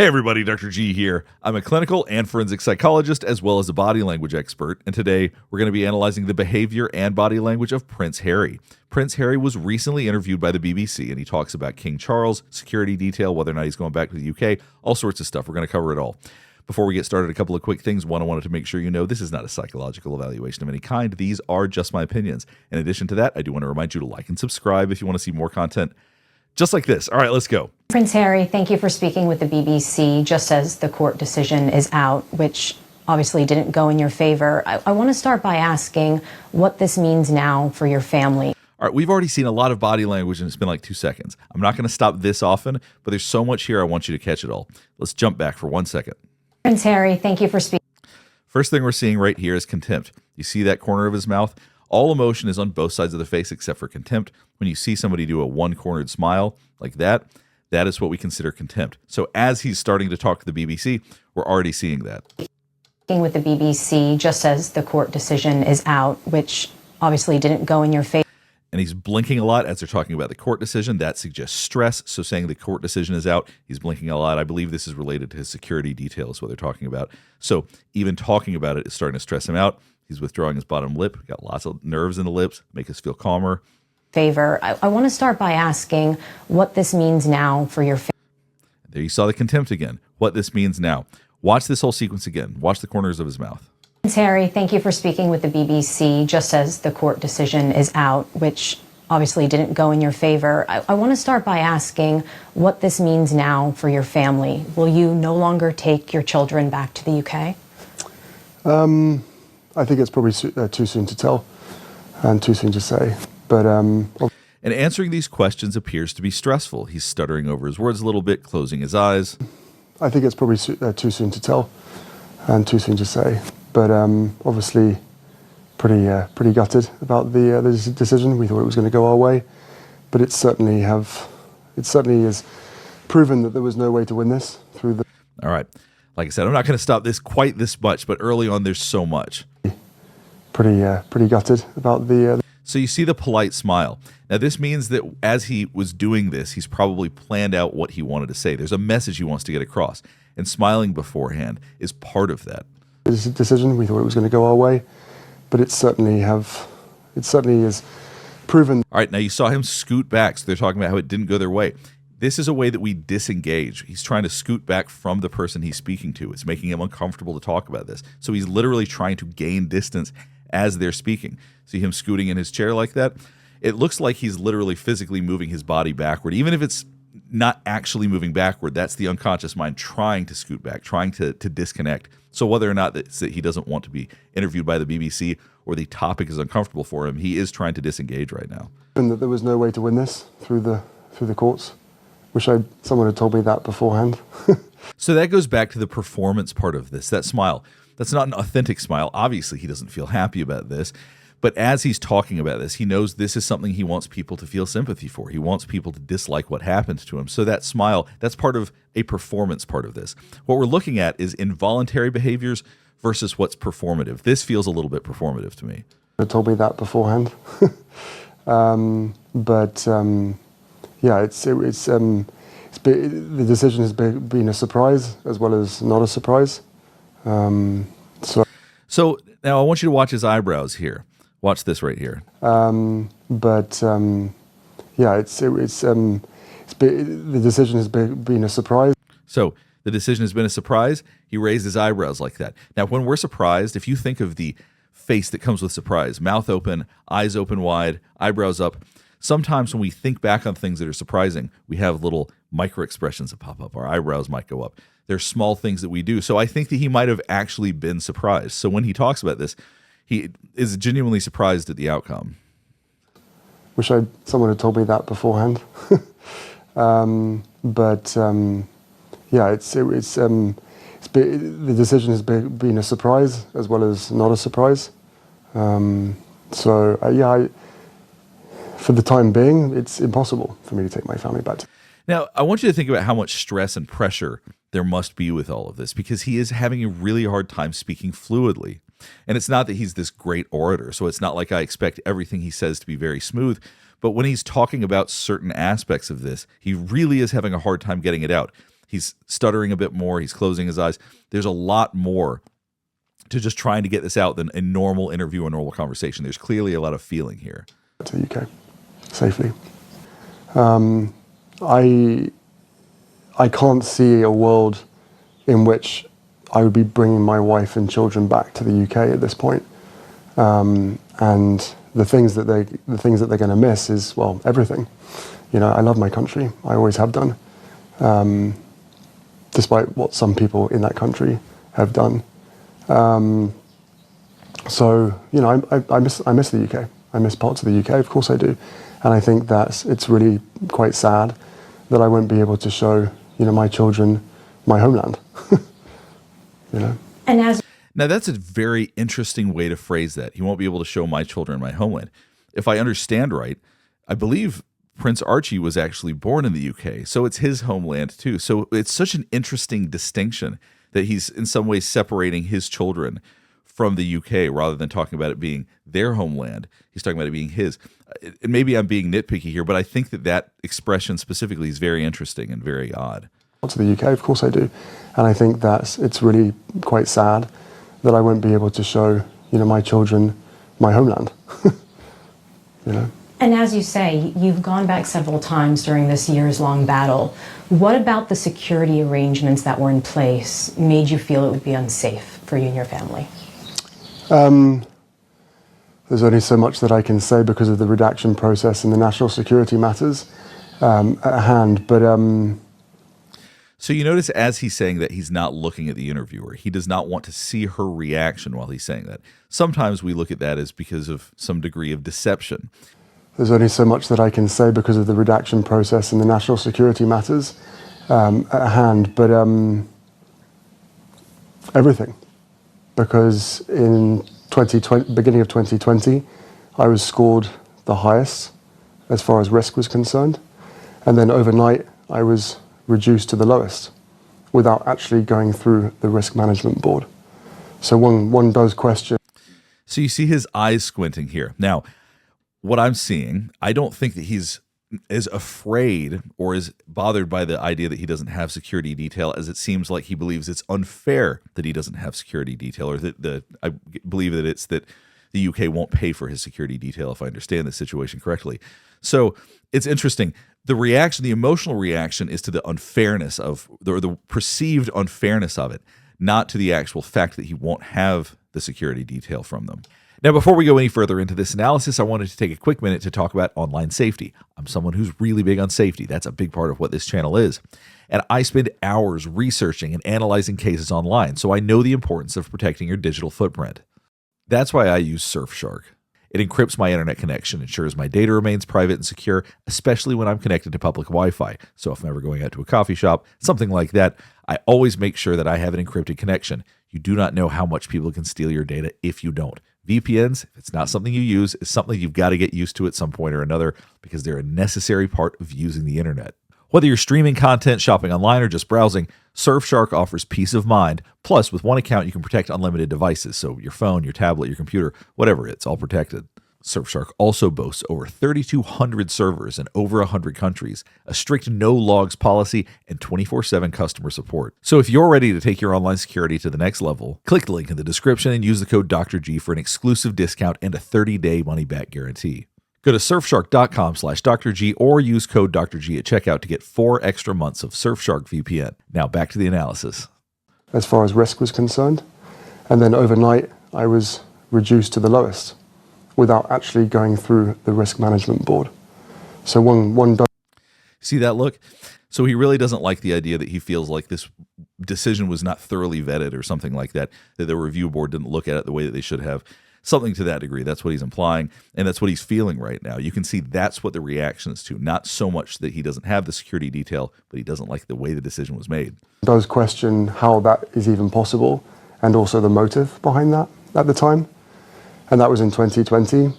Hey everybody, Dr. G here. I'm a clinical and forensic psychologist as well as a body language expert, and today we're going to be analyzing the behavior and body language of Prince Harry. Prince Harry was recently interviewed by the BBC, and he talks about King Charles, security detail, whether or not he's going back to the UK, all sorts of stuff. We're going to cover it all. Before we get started, a couple of quick things. One, I wanted to make sure you know this is not a psychological evaluation of any kind. These are just my opinions. In addition to that, I do want to remind you to like and subscribe if you want to see more content just like this. All right, let's go. Prince Harry, thank you for speaking with the BBC just as the court decision is out, which obviously didn't go in your favor. I want to start by asking what this means now for your family. All right, we've already seen a lot of body language and it's been like 2 seconds. I'm not going to stop this often, but there's so much here I want you to catch it all. Let's jump back for 1 second. Prince Harry, thank you for speaking. First thing we're seeing right here is contempt. You see that corner of his mouth? All emotion is on both sides of the face except for contempt. When you see somebody do a one-cornered smile like that, that is what we consider contempt. So as he's starting to talk to the BBC, we're already seeing that. Speaking with the BBC just as the court decision is out, which obviously didn't go in your favor. And he's blinking a lot as they're talking about the court decision. That suggests stress. So saying the court decision is out, he's blinking a lot. I believe this is related to his security details, what they're talking about. So even talking about it is starting to stress him out. He's withdrawing his bottom lip. Got lots of nerves in the lips, make us feel calmer. I want to start by asking what this means now for your family. There you saw the contempt again. What this means now. Watch this whole sequence again. Watch the corners of his mouth. Prince Harry, thank you for speaking with the BBC just as the court decision is out, which obviously didn't go in your favor. I want to start by asking what this means now for your family. Will you no longer take your children back to the UK? I think it's probably too soon to tell and too soon to say. But and answering these questions appears to be stressful. He's stuttering over his words a little bit, closing his eyes. I think it's probably too soon to tell and too soon to say. But obviously pretty gutted about the decision. We thought it was going to go our way, but it certainly is proven that there was no way to win this through the. All right. Like I said, I'm not going to stop this quite this much, but early on there's so much. Pretty gutted about the. So you see the polite smile. Now this means that as he was doing this, he's probably planned out what he wanted to say. There's a message he wants to get across, and smiling beforehand is part of that. This decision, we thought it was going to go our way, but it certainly is proven. All right, now you saw him scoot back, so they're talking about how it didn't go their way. This is a way that we disengage. He's trying to scoot back from the person he's speaking to. It's making him uncomfortable to talk about this. So he's literally trying to gain distance as they're speaking. See him scooting in his chair like that? It looks like he's literally physically moving his body backward. Even if it's not actually moving backward, that's the unconscious mind trying to scoot back, trying to disconnect. So whether or not it's that he doesn't want to be interviewed by the BBC or the topic is uncomfortable for him, he is trying to disengage right now. And that there was no way to win this through the courts. Wish someone had told me that beforehand. So that goes back to the performance part of this, that smile. That's not an authentic smile. Obviously, he doesn't feel happy about this. But as he's talking about this, he knows this is something he wants people to feel sympathy for. He wants people to dislike what happened to him. So that smile, that's part of a performance part of this. What we're looking at is involuntary behaviors versus what's performative. This feels a little bit performative to me. They told me that beforehand. Yeah, the decision has been a surprise as well as not a surprise. So now I want you to watch his eyebrows here. Watch this right here. Yeah, the decision has been a surprise. So the decision has been a surprise. He raised his eyebrows like that. Now, when we're surprised, if you think of the face that comes with surprise, mouth open, eyes open wide, eyebrows up, sometimes when we think back on things that are surprising, we have little micro expressions that pop up. Our eyebrows might go up. There's small things that we do. So I think that he might have actually been surprised. So when he talks about this, he is genuinely surprised at the outcome. Wish someone had told me that beforehand. Yeah, the decision has been a surprise as well as not a surprise. For the time being, it's impossible for me to take my family back. Now, I want you to think about how much stress and pressure there must be with all of this, because he is having a really hard time speaking fluidly. And it's not that he's this great orator, so it's not like I expect everything he says to be very smooth. But when he's talking about certain aspects of this, he really is having a hard time getting it out. He's stuttering a bit more. He's closing his eyes. There's a lot more to just trying to get this out than a normal interview or normal conversation. There's clearly a lot of feeling here. To the UK safely. I can't see a world in which I would be bringing my wife and children back to the UK at this point. And the things that they're going to miss is, well, everything. You know, I love my country. I always have done, despite what some people in that country have done. So, you know, I miss the UK. I miss parts of the UK, of course I do. And I think that it's really quite sad that I won't be able to show, you know, my children my homeland. You know? And as Now, that's a very interesting way to phrase that. He won't be able to show my children my homeland. If I understand right, I believe Prince Archie was actually born in the UK, so it's his homeland too. So it's such an interesting distinction that he's in some ways separating his children from the UK rather than talking about it being their homeland. He's talking about it being his. And maybe I'm being nitpicky here, but I think that expression specifically is very interesting and very odd. To the UK, of course I do. And I think that it's really quite sad that I won't be able to show, you know, my children my homeland. You know? And as you say, you've gone back several times during this years-long battle. What about the security arrangements that were in place made you feel it would be unsafe for you and your family? There's only so much that I can say because of the redaction process and the national security matters at hand. But so you notice as he's saying that, he's not looking at the interviewer. He does not want to see her reaction while he's saying that. Sometimes we look at that as because of some degree of deception. There's only so much that I can say because of the redaction process and the national security matters at hand. But everything. Because in beginning of 2020, I was scored the highest as far as risk was concerned. And then overnight, I was reduced to the lowest without actually going through the risk management board. So one does question. So you see his eyes squinting here. Now, what I'm seeing, I don't think that he's as afraid or is bothered by the idea that he doesn't have security detail as it seems like he believes it's unfair that he doesn't have security detail, or that I believe that it's that the UK won't pay for his security detail, if I understand the situation correctly. So it's interesting. The reaction, the emotional reaction, is to the unfairness of, or the perceived unfairness of it, not to the actual fact that he won't have the security detail from them. Now, before we go any further into this analysis, I wanted to take a quick minute to talk about online safety. I'm someone who's really big on safety. That's a big part of what this channel is. And I spend hours researching and analyzing cases online, so I know the importance of protecting your digital footprint. That's why I use Surfshark. It encrypts my internet connection, ensures my data remains private and secure, especially when I'm connected to public Wi-Fi. So if I'm ever going out to a coffee shop, something like that, I always make sure that I have an encrypted connection. You do not know how much people can steal your data if you don't. VPNs, if it's not something you use, is something you've got to get used to at some point or another because they're a necessary part of using the internet. Whether you're streaming content, shopping online, or just browsing, Surfshark offers peace of mind. Plus, with one account, you can protect unlimited devices. So your phone, your tablet, your computer, whatever, it's all protected. Surfshark also boasts over 3,200 servers in over 100 countries, a strict no logs policy, and 24/7 customer support. So if you're ready to take your online security to the next level, click the link in the description and use the code Dr. G for an exclusive discount and a 30-day money-back guarantee. Go to surfshark.com/Dr. G or use code Dr. G at checkout to get 4 extra months of Surfshark VPN. Now back to the analysis. As far as risk was concerned. And then overnight, I was reduced to the lowest without actually going through the risk management board. So one does. See that look? So he really doesn't like the idea that he feels like this decision was not thoroughly vetted or something like that, that the review board didn't look at it the way that they should have. Something to that degree. That's what he's implying, and that's what he's feeling right now. You can see that's what the reaction is to. Not so much that he doesn't have the security detail, but he doesn't like the way the decision was made. Does question how that is even possible, and also the motive behind that at the time. And that was in 2020.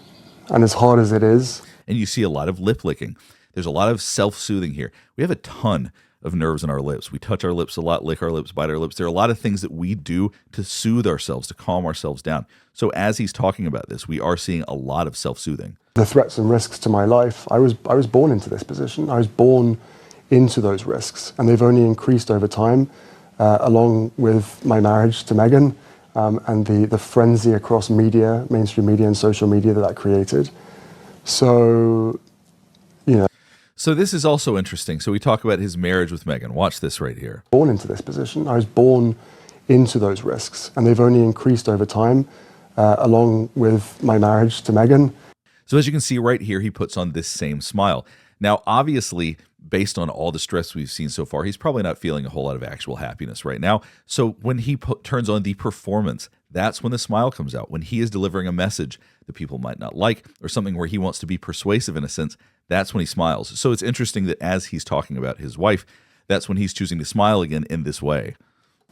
And as hard as it is. And you see a lot of lip licking. There's a lot of self-soothing here. We have a ton of nerves in our lips. We touch our lips a lot, lick our lips, bite our lips. There are a lot of things that we do to soothe ourselves, to calm ourselves down. So as he's talking about this, we are seeing a lot of self-soothing. The threats and risks to my life, I was born into this position. I was born into those risks, and they've only increased over time, along with my marriage to Meghan, and the frenzy across media, mainstream media and social media that created. So, you know. So this is also interesting. So we talk about his marriage with Meghan. Watch this right here. Born into this position. I was born into those risks, and they've only increased over time, along with my marriage to Meghan. So as you can see right here, he puts on this same smile. Now, obviously, based on all the stress we've seen so far, he's probably not feeling a whole lot of actual happiness right now. So when he turns on the performance, that's when the smile comes out. When he is delivering a message that people might not like, or something where he wants to be persuasive in a sense, that's when he smiles. So it's interesting that as he's talking about his wife, that's when he's choosing to smile again in this way.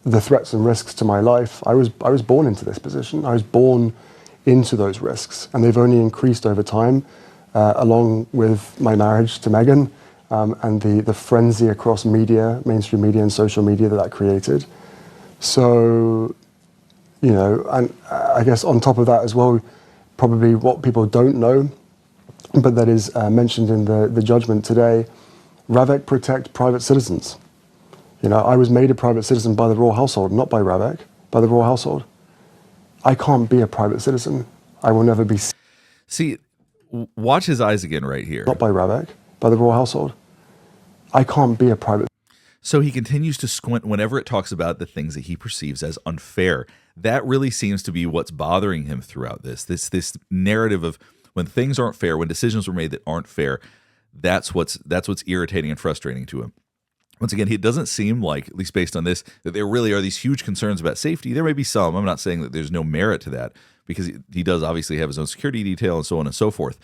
The threats and risks to my life, I was born into this position. I was born into those risks, and they've only increased over time, along with my marriage to Meghan, and the frenzy across media, mainstream media and social media that created. So, you know, and I guess on top of that as well, probably what people don't know, but that is mentioned in the judgment today, Ravek protect private citizens. You know, I was made a private citizen by the royal household, not by Ravek, by the royal household. I can't be a private citizen. I will never be. See, watch his eyes again right here. Not by Ravek, by the royal household. I can't be a private. So he continues to squint whenever it talks about the things that he perceives as unfair. That really seems to be what's bothering him throughout this narrative of when things aren't fair, when decisions were made that aren't fair. That's what's irritating and frustrating to him. Once again, it doesn't seem like, at least based on this, that there really are these huge concerns about safety. There may be some. I'm not saying that there's no merit to that, because he does obviously have his own security detail and so on and so forth.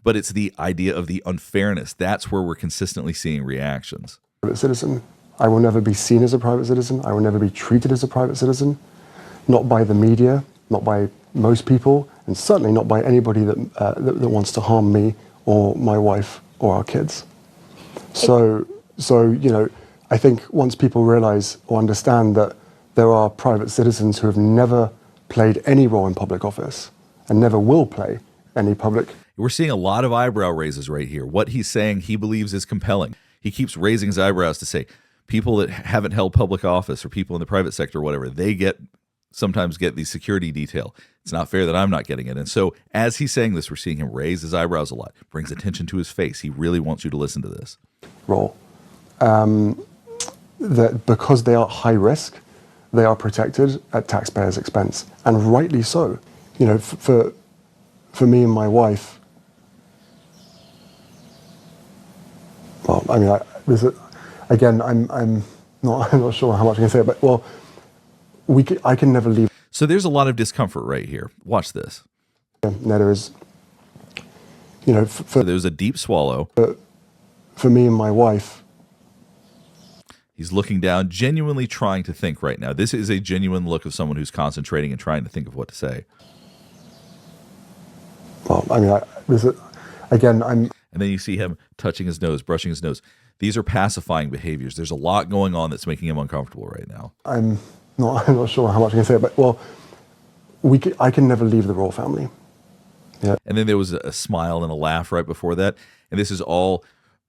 But it's the idea of the unfairness. That's where we're consistently seeing reactions. Private citizen. I will never be seen as a private citizen. I will never be treated as a private citizen. Not by the media, not by most people, and certainly not by anybody that wants to harm me or my wife or our kids. So you know, I think once people realize or understand that there are private citizens who have never played any role in public office and never will play any public. We're seeing a lot of eyebrow raises right here. What he's saying he believes is compelling. He keeps raising his eyebrows to say people that haven't held public office or people in the private sector or whatever, they sometimes get the security detail. It's not fair that I'm not getting it. And so as he's saying this, we're seeing him raise his eyebrows a lot, brings attention to his face. He really wants you to listen to this. Role. That because they are high risk, they are protected at taxpayers' expense, and rightly so. You know, for me and my wife. Well, I mean, again, I'm not sure how much I can say, but well, I can never leave. So there's a lot of discomfort right here. Watch this. There is, you know, there's a deep swallow. For me and my wife. He's looking down, genuinely trying to think right now. This is a genuine look of someone who's concentrating and trying to think of what to say. Well, I mean, again, I'm. And then you see him touching his nose, brushing his nose. These are pacifying behaviors. There's a lot going on that's making him uncomfortable right now. I'm not sure how much I can say, but well, I can never leave the royal family. Yeah. And then there was a smile and a laugh right before that. And this is all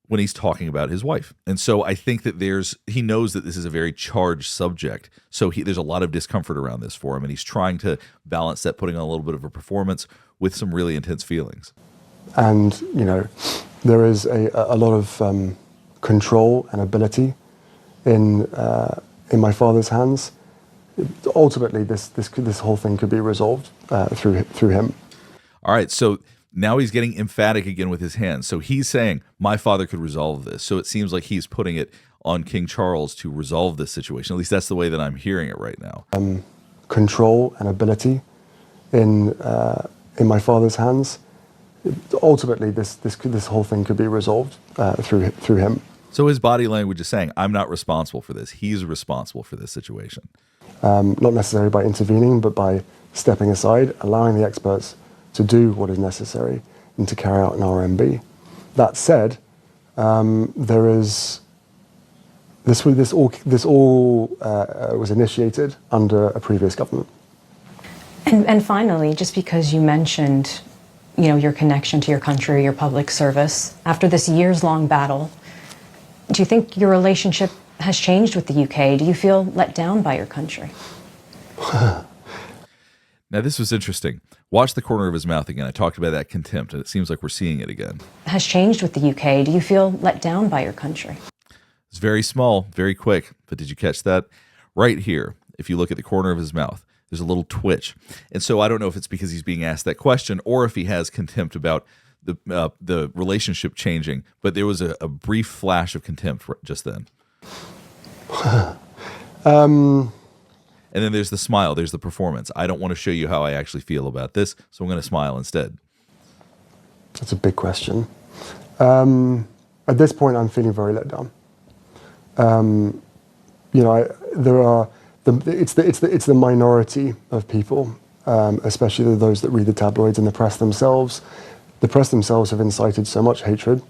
when he's talking about his wife. And so I think that he knows that this is a very charged subject. So there's a lot of discomfort around this for him. And he's trying to balance that, putting on a little bit of a performance with some really intense feelings. And, you know, there is a lot of control and ability in my father's hands. Ultimately, this whole thing could be resolved through him. All right, so now he's getting emphatic again with his hands. So he's saying, my father could resolve this. So it seems like he's putting it on King Charles to resolve this situation. At least that's the way that I'm hearing it right now. Control and ability in my father's hands. Ultimately, this whole thing could be resolved through him. So his body language is saying, I'm not responsible for this. He's responsible for this situation. Not necessarily by intervening, but by stepping aside, allowing the experts to do what is necessary and to carry out an RMB. That said, this all was initiated under a previous government. And finally, just because you mentioned, you know, your connection to your country, your public service, after this years-long battle, Do you think your relationship has changed with the UK? Do you feel let down by your country? Now, this was interesting. Watch the corner of his mouth again. I talked about that contempt, and it seems like we're seeing it again. Has changed with the UK. Do you feel let down by your country? It's very small, very quick, but did you catch that? Right here, if you look at the corner of his mouth, there's a little twitch. And so I don't know if it's because he's being asked that question or if he has contempt about the relationship changing, but there was a brief flash of contempt just then. And then there's the smile, there's the performance. I don't want to show you how I actually feel about this, so I'm going to smile instead. That's a big question. At this point, I'm feeling very let down. It's the minority of people, especially those that read the tabloids and the press themselves. The press themselves have incited so much hatred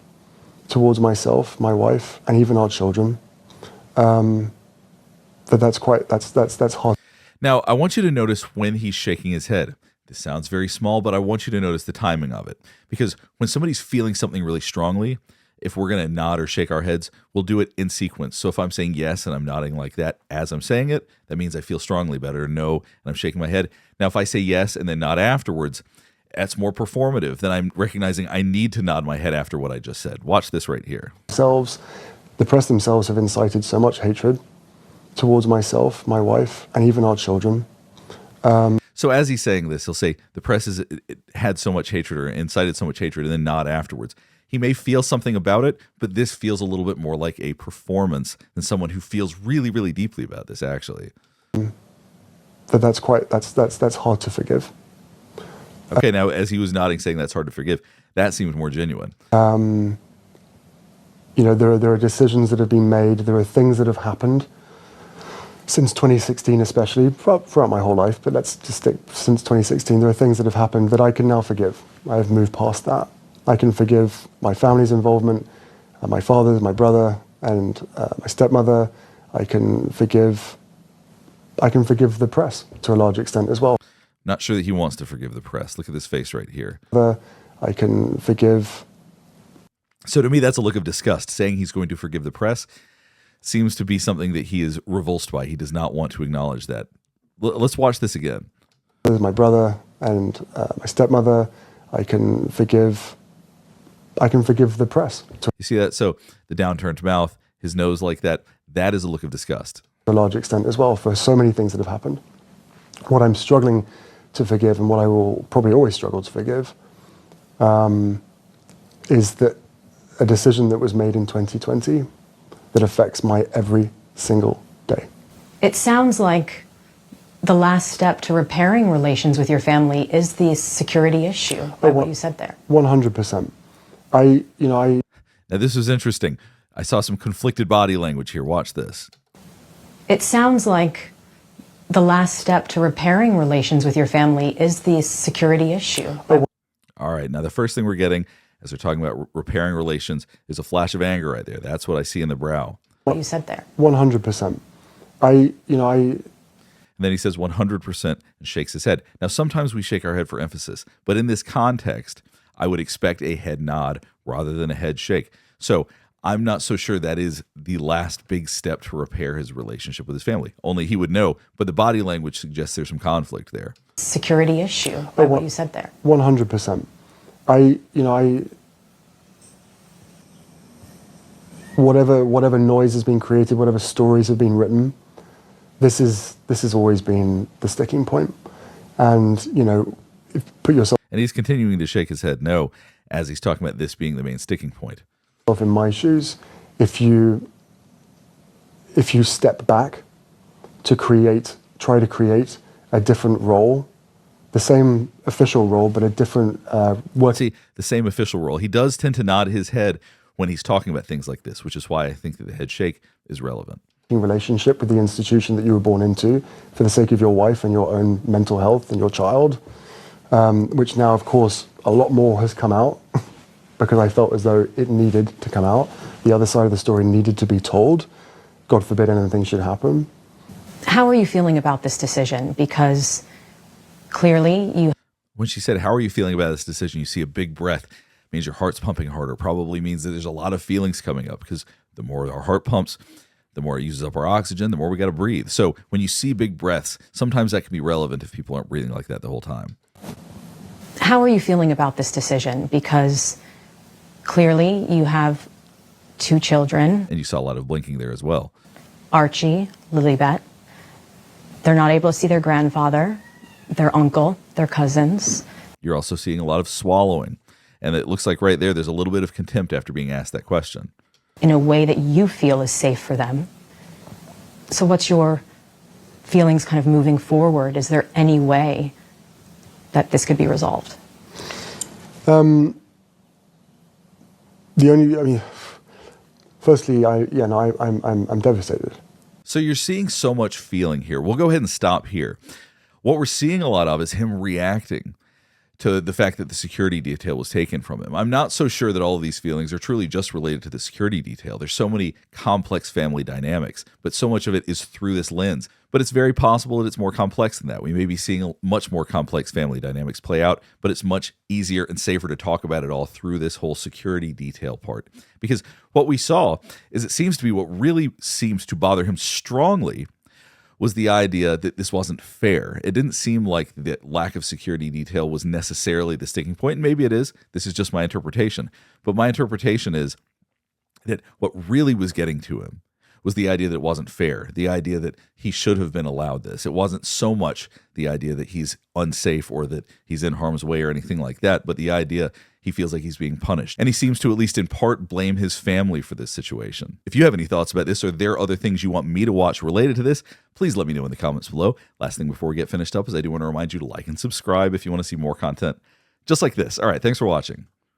towards myself, my wife, and even our children. That's hard. Now, I want you to notice when he's shaking his head. This sounds very small, but I want you to notice the timing of it. Because when somebody's feeling something really strongly, if we're going to nod or shake our heads, we'll do it in sequence. So if I'm saying yes and I'm nodding like that as I'm saying it, that means I feel strongly about it, or no, and I'm shaking my head. Now, if I say yes and then nod afterwards, that's more performative. Then I'm recognizing I need to nod my head after what I just said. Watch this right here. The press themselves have incited so much hatred towards myself, my wife, and even our children. So as he's saying this, he'll say the press had so much hatred or incited so much hatred, and then nod afterwards. He may feel something about it, but this feels a little bit more like a performance than someone who feels really, really deeply about this, actually. That's hard to forgive. Okay, now as he was nodding, saying that's hard to forgive, that seems more genuine. There are decisions that have been made. There are things that have happened since 2016, especially throughout my whole life. But let's just stick since 2016. There are things that have happened that I can now forgive. I have moved past that. I can forgive my family's involvement, my father, my brother, and my stepmother. I can forgive the press to a large extent as well. Not sure that he wants to forgive the press. Look at this face right here. I can forgive. So to me, that's a look of disgust. Saying he's going to forgive the press seems to be something that he is revulsed by. He does not want to acknowledge that. Let's watch this again. My brother and my stepmother. I can forgive the press. You see that? So the downturned mouth, his nose like that, that is a look of disgust. To a large extent as well, for so many things that have happened. What I'm struggling to forgive, and what I will probably always struggle to forgive, is that a decision that was made in 2020 that affects my every single day. It sounds like the last step to repairing relations with your family is the security issue, by what you said there. 100%. Now this was interesting. I saw some conflicted body language here. Watch this. It sounds like the last step to repairing relations with your family is the security issue. All right. Now the first thing we're getting as they're talking about repairing relations is a flash of anger right there. That's what I see in the brow. What you said there. 100%. And then he says 100% and shakes his head. Now, sometimes we shake our head for emphasis, but in this context, I would expect a head nod rather than a head shake. So I'm not so sure that is the last big step to repair his relationship with his family. Only he would know, but the body language suggests there's some conflict there. Security issue, by what you said there. 100%. Whatever noise has been created, whatever stories have been written, this has always been the sticking point. And, put yourself... And he's continuing to shake his head no, as he's talking about this being the main sticking point. In my shoes, if you step back to try to create a different role, the same official role, but a different work. See, the same official role. He does tend to nod his head when he's talking about things like this, which is why I think that the head shake is relevant. Relationship with the institution that you were born into for the sake of your wife and your own mental health and your child, which now, of course, a lot more has come out because I felt as though it needed to come out. The other side of the story needed to be told. God forbid anything should happen. How are you feeling about this decision? Because clearly you... When she said, how are you feeling about this decision? You see a big breath. Means your heart's pumping harder. Probably means that there's a lot of feelings coming up because The more our heart pumps, the more it uses up our oxygen, the more we got to breathe. So when you see big breaths, sometimes that can be relevant if people aren't breathing like that the whole time. How are you feeling about this decision? Because clearly you have 2 children. And you saw a lot of blinking there as well. Archie, Lilibet. They're not able to see their grandfather, their uncle, their cousins. You're also seeing a lot of swallowing. And it looks like right there's a little bit of contempt after being asked that question. In a way that you feel is safe for them. So what's your feelings kind of moving forward? Is there any way that this could be resolved? Firstly, I'm devastated. So you're seeing so much feeling here. We'll go ahead and stop here. What we're seeing a lot of is him reacting to the fact that the security detail was taken from him. I'm not so sure that all of these feelings are truly just related to the security detail. There's so many complex family dynamics, but so much of it is through this lens. But it's very possible that it's more complex than that. We may be seeing much more complex family dynamics play out, but it's much easier and safer to talk about it all through this whole security detail part. Because what we saw is it seems to be what really seems to bother him strongly was the idea that this wasn't fair. It didn't seem like the lack of security detail was necessarily the sticking point. And maybe it is. This is just my interpretation. But my interpretation is that what really was getting to him was the idea that it wasn't fair, the idea that he should have been allowed this. It wasn't so much the idea that he's unsafe or that he's in harm's way or anything like that, but the idea he feels like he's being punished. And he seems to, at least in part, blame his family for this situation. If you have any thoughts about this or there are other things you want me to watch related to this, please let me know in the comments below. Last thing before we get finished up is I do want to remind you to like and subscribe if you want to see more content just like this. All right, thanks for watching.